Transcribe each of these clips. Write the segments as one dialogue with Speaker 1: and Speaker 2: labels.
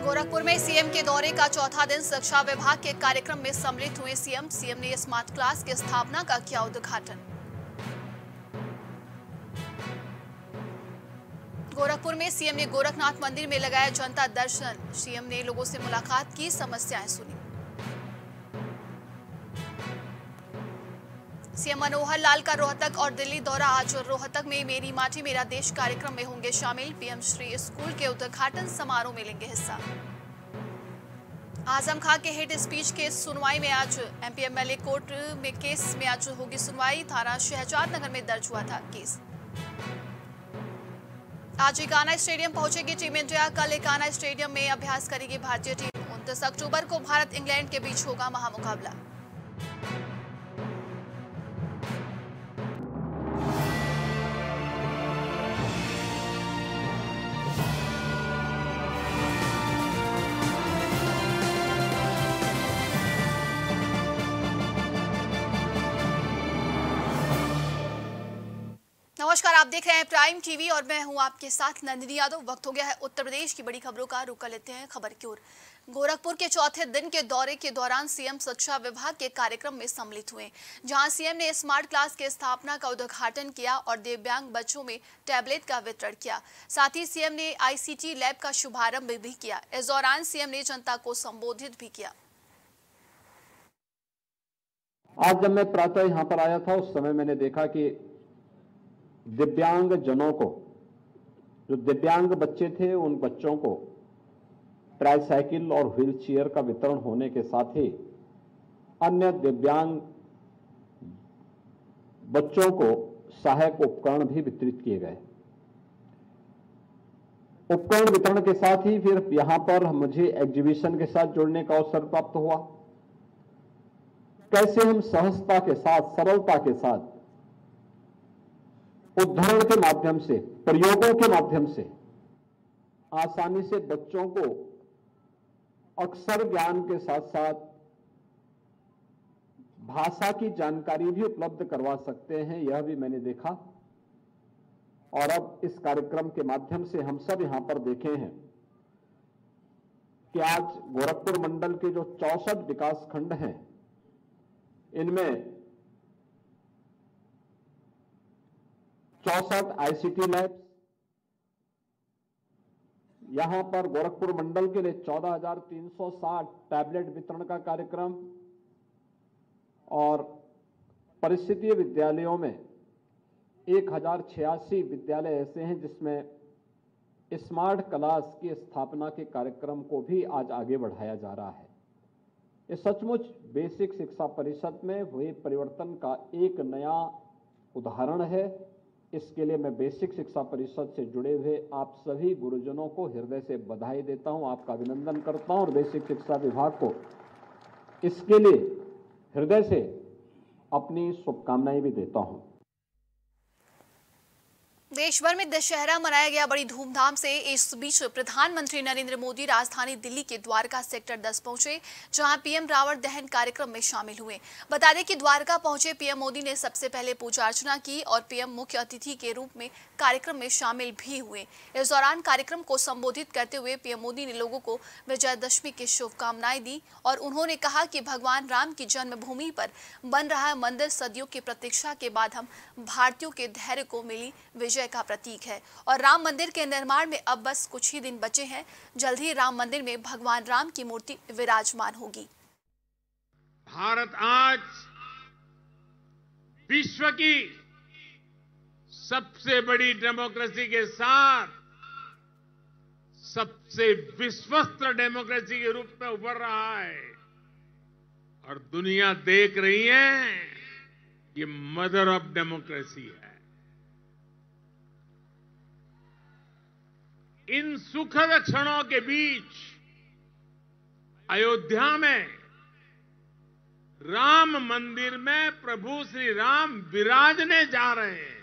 Speaker 1: गोरखपुर में सीएम के दौरे का चौथा दिन शिक्षा विभाग के कार्यक्रम में सम्मिलित हुए सीएम ने स्मार्ट क्लास की स्थापना का किया उद्घाटन। गोरखपुर में सीएम ने गोरखनाथ मंदिर में लगाया जनता दर्शन। सीएम ने लोगों से मुलाकात की, समस्याएं सुनी। सीएम मनोहर लाल का रोहतक और दिल्ली दौरा। आज रोहतक में मेरी माटी मेरा देश कार्यक्रम में होंगे शामिल। पीएम श्री स्कूल के उद्घाटन समारोह में लेंगे हिस्सा। आजम खां के हेट स्पीच के सुनवाई में आज एमपी एमएलए कोर्ट में केस में आज होगी सुनवाई। थाना शहजाद नगर में दर्ज हुआ था केस। आज इकाना स्टेडियम पहुंचेगी टीम इंडिया। कल इकाना स्टेडियम में अभ्यास करेगी भारतीय टीम। 29 अक्टूबर को भारत इंग्लैंड के बीच होगा महामुकाबला। नमस्कार, आप देख रहे हैं प्राइम टीवी और मैं हूं आपके साथ नंदिनी यादव। वक्त हो गया है उत्तर प्रदेश की बड़ी खबरों का। रुक कर लेते हैं खबर की ओर। गोरखपुर के चौथे दिन के दौरे के दौरान सीएम शिक्षा विभाग के कार्यक्रम में सम्मिलित हुए, जहां सीएम ने स्मार्ट क्लास की स्थापना का उद्घाटन किया और दिव्यांग बच्चों में टैबलेट का वितरण किया। साथ ही सीएम ने आईसीटी लैब का शुभारंभ भी किया। इस दौरान सीएम ने जनता को संबोधित भी किया।
Speaker 2: आज जब मैं प्रातः यहाँ पर आया था उस समय मैंने देखा कि दिव्यांग जनों को, जो दिव्यांग बच्चे थे, उन बच्चों को ट्राईसाइकिल और व्हील चेयर का वितरण होने के साथ ही अन्य दिव्यांग बच्चों को सहायक उपकरण भी वितरित किए गए। उपकरण वितरण के साथ ही फिर यहां पर मुझे एग्जीबिशन के साथ जुड़ने का अवसर प्राप्त हुआ। कैसे हम सहजता के साथ, सरलता के साथ, उदाहरण के माध्यम से, प्रयोगों के माध्यम से आसानी से बच्चों को अक्षर ज्ञान के साथ साथ भाषा की जानकारी भी उपलब्ध करवा सकते हैं, यह भी मैंने देखा। और अब इस कार्यक्रम के माध्यम से हम सब यहां पर देखे हैं कि आज गोरखपुर मंडल के जो 64 विकास खंड हैं, इनमें 64 आईसीटी लैब्स, यहां पर गोरखपुर मंडल के लिए 14,360 टैबलेट वितरण का कार्यक्रम और परिस्थितीय विद्यालयों में 1,086 विद्यालय ऐसे हैं जिसमें स्मार्ट क्लास की स्थापना के कार्यक्रम को भी आज आगे बढ़ाया जा रहा है। ये सचमुच बेसिक शिक्षा परिषद में हुए परिवर्तन का एक नया उदाहरण है। इसके लिए मैं बेसिक शिक्षा परिषद से जुड़े हुए आप सभी गुरुजनों को हृदय से बधाई देता हूं, आपका अभिनंदन करता हूं और बेसिक शिक्षा विभाग को इसके लिए हृदय से अपनी शुभकामनाएं भी देता हूं।
Speaker 1: देश भर में दशहरा मनाया गया बड़ी धूमधाम से। इस बीच प्रधानमंत्री नरेंद्र मोदी राजधानी दिल्ली के द्वारका सेक्टर 10 पहुंचे, जहां पीएम रावण दहन कार्यक्रम में शामिल हुए। बता दें कि द्वारका पहुंचे पीएम मोदी ने सबसे पहले पूजा अर्चना की और पीएम मुख्य अतिथि के रूप में कार्यक्रम में शामिल भी हुए। इस दौरान कार्यक्रम को संबोधित करते हुए पीएम मोदी ने लोगों को विजयदशमी की शुभकामनाएं दी और उन्होंने कहा कि भगवान राम की जन्मभूमि पर बन रहा मंदिर सदियों की प्रतीक्षा के बाद हम भारतीयों के धैर्य को मिली विजय का प्रतीक है और राम मंदिर के निर्माण में अब बस कुछ ही दिन बचे हैं। जल्द ही राम मंदिर में भगवान राम की मूर्ति विराजमान होगी।
Speaker 3: भारत आज विश्व की सबसे बड़ी डेमोक्रेसी के साथ सबसे विश्वस्त डेमोक्रेसी के रूप में उभर रहा है और दुनिया देख रही है कि मदर ऑफ डेमोक्रेसी है। इन सुखद क्षणों के बीच अयोध्या में राम मंदिर में प्रभु श्री राम विराजने जा रहे हैं।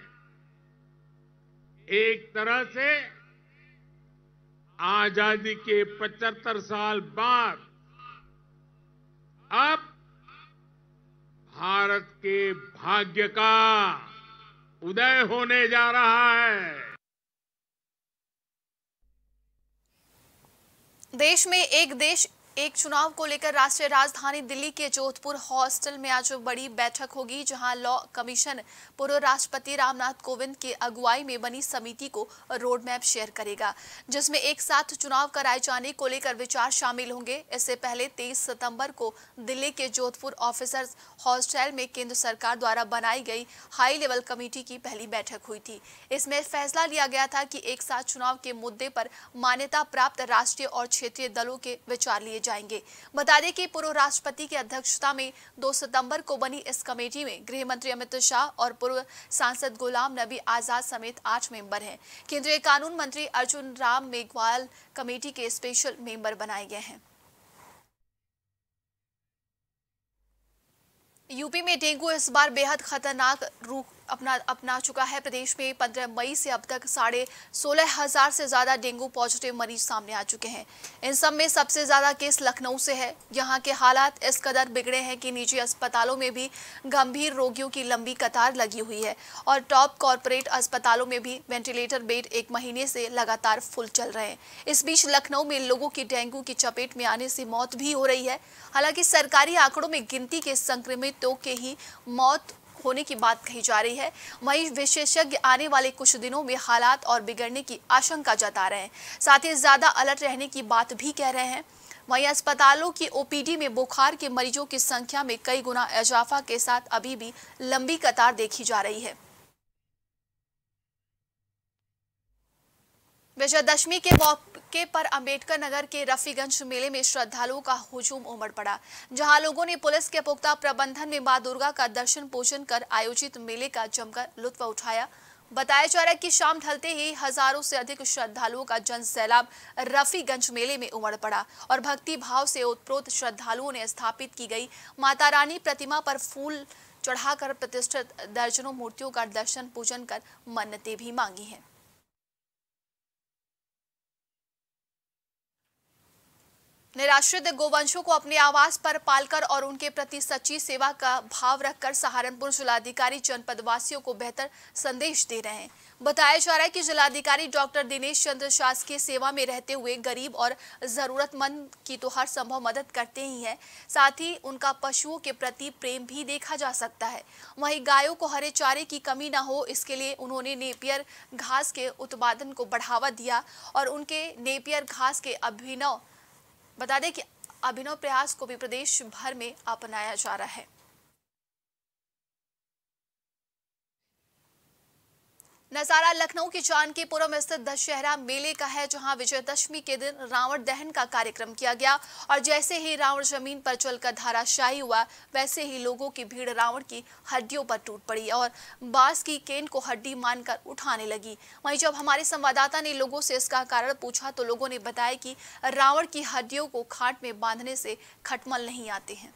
Speaker 3: एक तरह से आजादी के 75 साल बाद अब भारत के भाग्य का उदय होने जा रहा है।
Speaker 1: देश में एक चुनाव को लेकर राष्ट्रीय राजधानी दिल्ली के जोधपुर हॉस्टल में आज बड़ी बैठक होगी, जहां लॉ कमीशन पूर्व राष्ट्रपति रामनाथ कोविंद की अगुवाई में बनी समिति को रोड मैप शेयर करेगा, जिसमें एक साथ चुनाव कराए जाने को लेकर विचार शामिल होंगे। इससे पहले 23 सितंबर को दिल्ली के जोधपुर ऑफिसर्स हॉस्टल में केंद्र सरकार द्वारा बनाई गई हाई लेवल कमेटी की पहली बैठक हुई थी। इसमें फैसला लिया गया था कि एक साथ चुनाव के मुद्दे पर मान्यता प्राप्त राष्ट्रीय और क्षेत्रीय दलों के विचार लिए जाएंगे। बता दें कि पूर्व राष्ट्रपति की अध्यक्षता में 2 सितंबर को बनी इस कमेटी में गृह मंत्री अमित शाह और पूर्व सांसद गुलाम नबी आजाद समेत 8 मेंबर हैं। केंद्रीय कानून मंत्री अर्जुन राम मेघवाल कमेटी के स्पेशल मेंबर बनाए गए हैं। यूपी में डेंगू इस बार बेहद खतरनाक रूप अपना चुका है। प्रदेश में 15 मई से अब तक 16,500 से ज्यादा डेंगू पॉजिटिव मरीज सामने आ चुके हैं। इन सब में सबसे ज्यादा केस लखनऊ से है। यहाँ के हालात इस कदर बिगड़े हैं कि निजी अस्पतालों में भी गंभीर रोगियों की लंबी कतार लगी हुई है और टॉप कॉरपोरेट अस्पतालों में भी वेंटिलेटर बेड 1 महीने से लगातार फुल चल रहे हैं। इस बीच लखनऊ में लोगों की डेंगू की चपेट में आने से मौत भी हो रही है। हालांकि सरकारी आंकड़ों में गिनती के संक्रमितों के ही मौत होने की बात कही जा रही है। वहीं विशेषज्ञ आने वाले कुछ दिनों में हालात और बिगड़ने की आशंका जता रहे हैं, साथ ही ज्यादा अलर्ट रहने की बात भी कह रहे हैं। वहीं अस्पतालों की ओपीडी में बुखार के मरीजों की संख्या में कई गुना इजाफा के साथ अभी भी लंबी कतार देखी जा रही है। विजयदशमी के मौके पर अंबेडकर नगर के रफीगंज मेले में श्रद्धालुओं का हुजूम उमड़ पड़ा, जहां लोगों ने पुलिस के पुख्ता प्रबंधन में मां दुर्गा का दर्शन पूजन कर आयोजित मेले का जमकर लुत्फ उठाया। बताया जा रहा है कि शाम ढलते ही हजारों से अधिक श्रद्धालुओं का जन सैलाब रफीगंज मेले में उमड़ पड़ा और भक्ति भाव से ओतप्रोत श्रद्धालुओं ने स्थापित की गई माता रानी प्रतिमा पर फूल चढ़ाकर प्रतिष्ठित दर्जनों मूर्तियों का दर्शन पूजन कर मन्नतें भी मांगी हैं। निराश्रित गोवंशों को अपने आवास पर पालकर और उनके प्रति सच्ची सेवा का भाव रखकर सहारनपुर जिलाधिकारी जनपद वासियों को बेहतर संदेश दे रहे हैं। बताया जा रहा है कि जिलाधिकारी डॉक्टर दिनेश चंद्र शासकीय सेवा में रहते हुए गरीब और जरूरतमंद की तो हर संभव मदद करते ही हैं, साथ ही उनका पशुओं के प्रति प्रेम भी देखा जा सकता है। वहीं गायों को हरे चारे की कमी न हो, इसके लिए उन्होंने नेपियर घास के उत्पादन को बढ़ावा दिया और उनके नेपियर घास के बता दें कि अभिनव प्रयास को भी प्रदेश भर में अपनाया जा रहा है। नजारा लखनऊ के जानकीपुरम स्थित दशहरा मेले का है, जहां विजयदशमी के दिन रावण दहन का कार्यक्रम किया गया और जैसे ही रावण जमीन पर चलकर धराशायी हुआ, वैसे ही लोगों की भीड़ रावण की हड्डियों पर टूट पड़ी और बांस की केन को हड्डी मानकर उठाने लगी। वहीं जब हमारे संवाददाता ने लोगों से इसका कारण पूछा तो लोगों ने बताया कि रावण की हड्डियों को खाट में बांधने से खटमल नहीं आते हैं।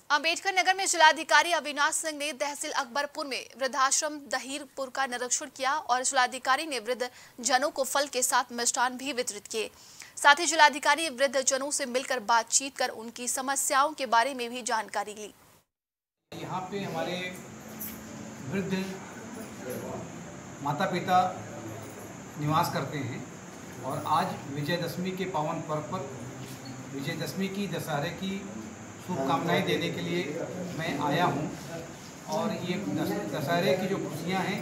Speaker 1: अंबेडकर नगर में जिलाधिकारी अविनाश सिंह ने तहसील अकबरपुर में वृद्धाश्रम दहीरपुर का निरीक्षण किया और जिलाधिकारी ने वृद्ध जनों को फल के साथ मिष्ठान भी वितरित किए। साथ ही जिलाधिकारी वृद्ध जनों से मिलकर बातचीत कर उनकी समस्याओं के बारे में भी जानकारी ली।
Speaker 4: यहाँ पे हमारे वृद्ध माता पिता निवास करते हैं और आज विजयदशमी के पावन पर्व पर विजयदशमी की दशहरे की शुभकामनाएं देने के लिए मैं आया हूं और ये दशहरे की जो खुशियां हैं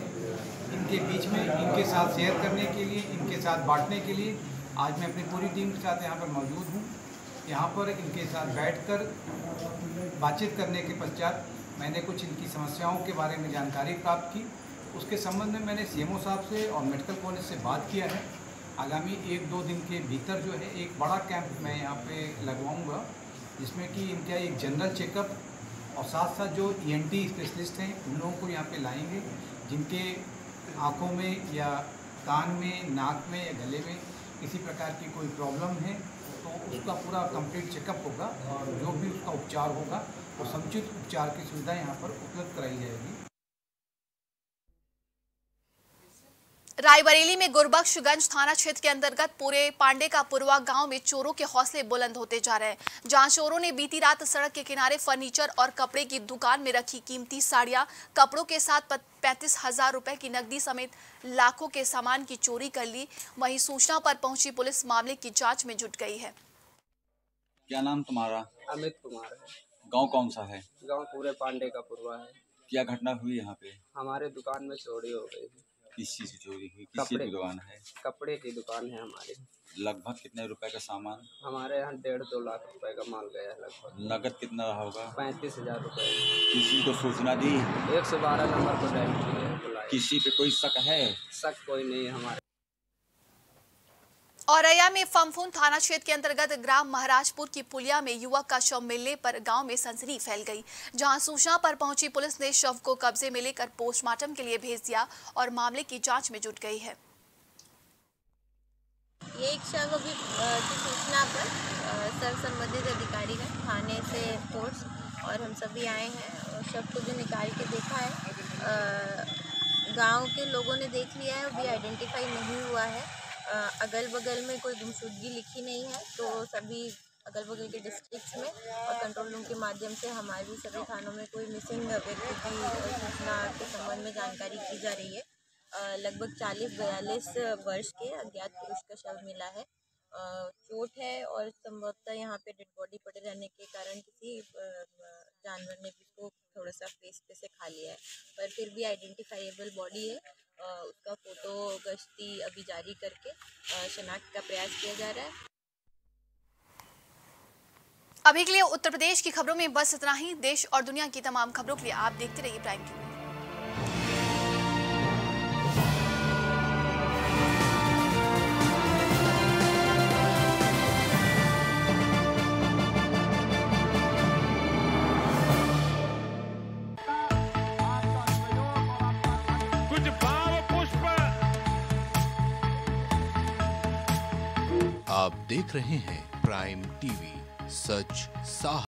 Speaker 4: इनके बीच में इनके साथ शेयर करने के लिए, इनके साथ बांटने के लिए आज मैं अपनी पूरी टीम के साथ यहाँ पर मौजूद हूँ। यहाँ पर इनके साथ बैठकर बातचीत करने के पश्चात मैंने कुछ इनकी समस्याओं के बारे में जानकारी प्राप्त की। उसके संबंध में मैंने सीएमओ साहब से और मेडिकल कॉलेज से बात किया है। आगामी 1-2 दिन के भीतर जो है एक बड़ा कैंप मैं यहाँ पे लगवाऊँगा, जिसमें कि इनका एक जनरल चेकअप और साथ साथ जो ENT स्पेशलिस्ट हैं उन लोगों को यहाँ पे लाएंगे, जिनके आँखों में या कान में, नाक में या गले में किसी प्रकार की कोई प्रॉब्लम है तो उसका पूरा कंप्लीट चेकअप होगा और जो भी उसका उपचार होगा वो समुचित उपचार की सुविधा यहाँ पर उपलब्ध कराई जाएगी।
Speaker 1: रायबरेली में गुरबख्शगंज थाना क्षेत्र के अंतर्गत पूरे पांडे का पुरवा गांव में चोरों के हौसले बुलंद होते जा रहे हैं, जहां चोरों ने बीती रात सड़क के किनारे फर्नीचर और कपड़े की दुकान में रखी कीमती साड़ियां, कपड़ों के साथ 35,000 रुपए की नकदी समेत लाखों के सामान की चोरी कर ली। वहीं सूचना पर पहुंची पुलिस मामले की जांच में जुट गई है।
Speaker 5: क्या नाम तुम्हारा?
Speaker 6: अमित कुमार है।
Speaker 5: गांव कौन सा है?
Speaker 6: गांव पूरे पांडे का पुरवा है।
Speaker 5: क्या घटना हुई यहाँ पे?
Speaker 6: हमारे दुकान में चोरी हो गई।
Speaker 5: किस चीज की चोरी हुई? किस चीज की दुकान है?
Speaker 6: कपड़े की दुकान है हमारी।
Speaker 5: लगभग कितने रुपए का सामान?
Speaker 6: हमारे यहाँ 1.5-2 लाख रुपए का माल गया है लगभग।
Speaker 5: नगद कितना रहा होगा?
Speaker 6: 35,000 रुपए।
Speaker 5: किसी को सूचना दी?
Speaker 6: 112 नंबर पर डायल किए बुलाए।
Speaker 5: किसी पे कोई शक है?
Speaker 6: शक कोई नहीं है हमारे।
Speaker 1: औरैया में फमफून थाना क्षेत्र के अंतर्गत ग्राम महाराजपुर की पुलिया में युवक का शव मिलने पर गांव में सनसनी फैल गई, जहां सूचना पर पहुंची पुलिस ने शव को कब्जे में लेकर पोस्टमार्टम के लिए भेज दिया और मामले की जांच में जुट गई है।
Speaker 7: ये एक शव अभी की सूचना पर सर्व संबंधित अधिकारी ने थाने से फोर्स और हम सभी आए हैं और शव को जो निकाल के देखा है, गांव के लोगों ने देख लिया है, अभी आइडेंटिफाई नहीं हुआ है। अगल बगल में कोई गुमशुदगी लिखी नहीं है, तो सभी अगल बगल के डिस्ट्रिक्ट्स में और कंट्रोल रूम के माध्यम से हमारे भी सभी थानों में कोई मिसिंग व्यक्ति की सूचना के संबंध में जानकारी की जा रही है। लगभग 40-42 वर्ष के अज्ञात पुरुष का शव मिला है। चोट है और संभवतः यहाँ पे डेड बॉडी पड़े रहने के कारण किसी जानवर ने भी उसको थोड़ा सा फेस पे से खा लिया है, पर फिर भी आइडेंटिफाइएबल बॉडी है। उसका फोटो गश्ती अभी जारी करके शनाख्त का प्रयास किया जा रहा है।
Speaker 1: अभी के लिए उत्तर प्रदेश की खबरों में बस इतना ही। देश और दुनिया की तमाम खबरों के लिए आप देखते रहिए प्राइम टीवी।
Speaker 8: आप देख रहे हैं प्राइम टीवी, सच साहब।